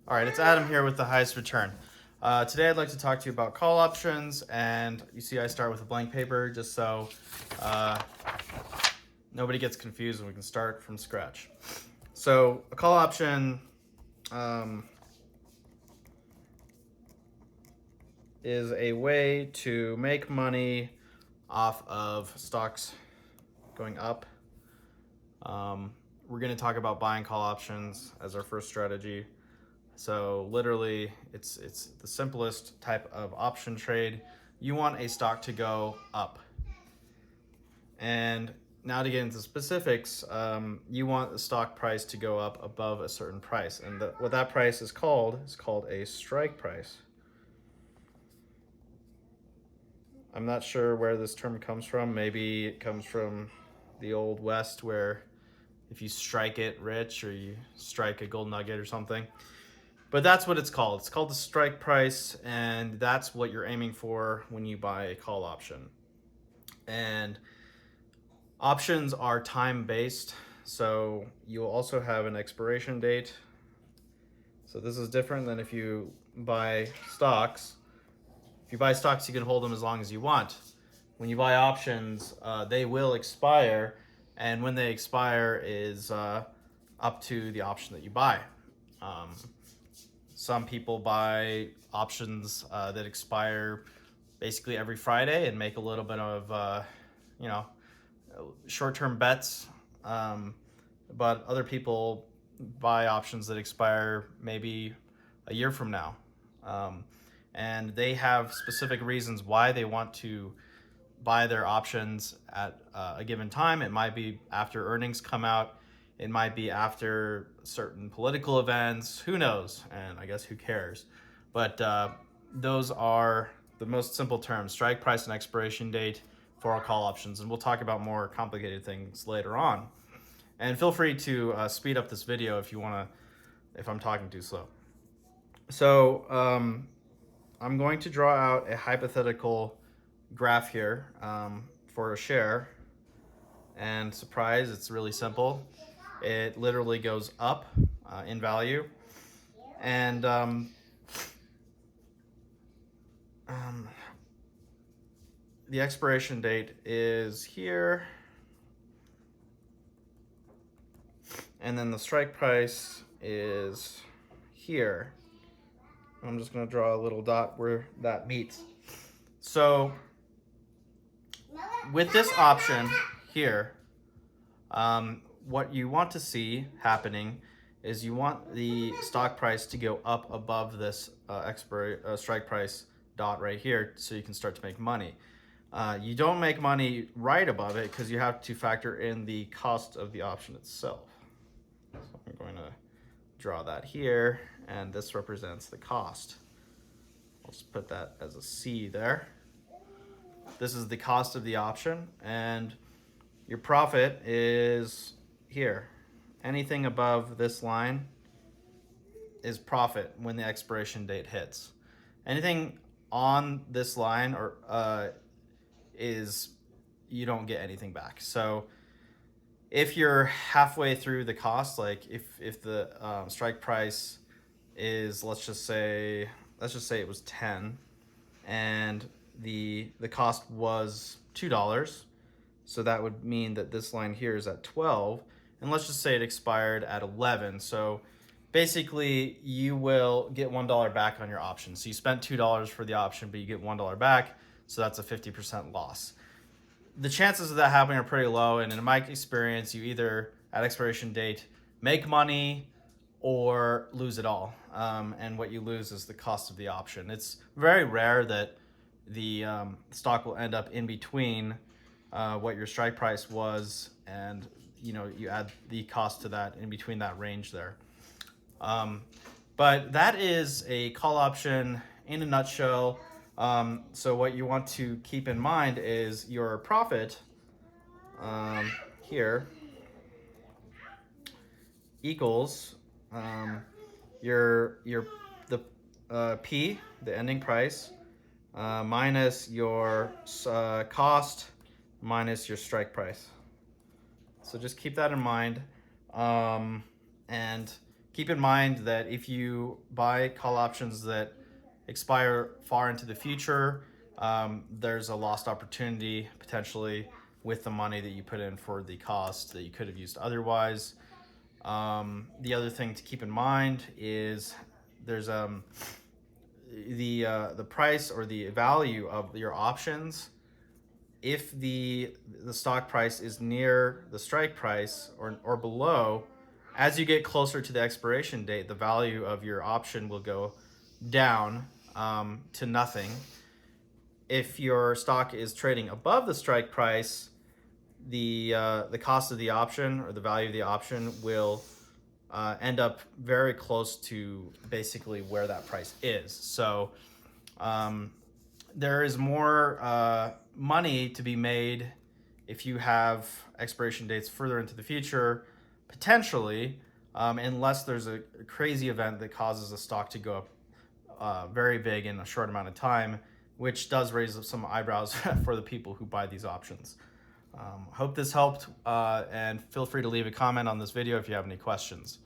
All right, it's Adam here with the highest return. Today I'd like to talk to you about call options, and you see I start with a blank paper just so nobody gets confused and we can start from scratch. So a call option is a way to make money off of stocks going up. We're going to talk about buying call options as our first strategy. So literally, it's the simplest type of option trade. You want a stock to go up. And now to get into specifics, you want the stock price to go up above a certain price. And what that price is called a strike price. I'm not sure where this term comes from. Maybe it comes from the old West where if you strike it rich or you strike a gold nugget or something. But that's what it's called. It's called the strike price, and that's what you're aiming for when you buy a call option. And options are time-based, so you'll also have an expiration date. So this is different than if you buy stocks. If you buy stocks, you can hold them as long as you want. When you buy options, they will expire, and when they expire is up to the option that you buy. Some people buy options that expire basically every Friday and make a little bit of, short-term bets. But other people buy options that expire maybe a year from now. And they have specific reasons why they want to buy their options at a given time. It might be after earnings come out. It might be after certain political events. Who knows? And I guess who cares? But those are the most simple terms: strike price and expiration date for all call options. And we'll talk about more complicated things later on. And feel free to speed up this video if you want to, if I'm talking too slow. So I'm going to draw out a hypothetical graph here for a share. And surprise, it's really simple. It literally goes up in value. And the expiration date is here. And then the strike price is here. I'm just going to draw a little dot where that meets. So with this option here, what you want to see happening is you want the stock price to go up above this strike price dot right here so you can start to make money. You don't make money right above it because you have to factor in the cost of the option itself. So I'm going to draw that here, and this represents the cost. I'll just put that as a C there. This is the cost of the option, and your profit is here. Anything above this line is profit when the expiration date hits. Anything on this line is you don't get anything back. So if you're halfway through the cost, like if the strike price is, let's just say it was 10 and the cost was $2, so that would mean that this line here is at 12, and let's just say it expired at 11. So basically you will get $1 back on your option. So you spent $2 for the option, but you get $1 back, so that's a 50% loss. The chances of that happening are pretty low, and in my experience, you either at expiration date make money or lose it all. And what you lose is the cost of the option. It's very rare that the stock will end up in between what your strike price was, and you add the cost to that in between that range there. But that is a call option in a nutshell. So what you want to keep in mind is your profit here equals the P, the ending price, minus your cost minus your strike price. So just keep that in mind. And keep in mind that if you buy call options that expire far into the future, there's a lost opportunity potentially with the money that you put in for the cost that you could have used otherwise. The other thing to keep in mind is there's the price or the value of your options. If the stock price is near the strike price or below, as you get closer to the expiration date, the value of your option will go down to nothing. If your stock is trading above the strike price, the cost of the option or the value of the option will end up very close to basically where that price is. So there is more money to be made if you have expiration dates further into the future, potentially, unless there's a crazy event that causes the stock to go up very big in a short amount of time, which does raise up some eyebrows for the people who buy these options. Hope this helped, and feel free to leave a comment on this video if you have any questions.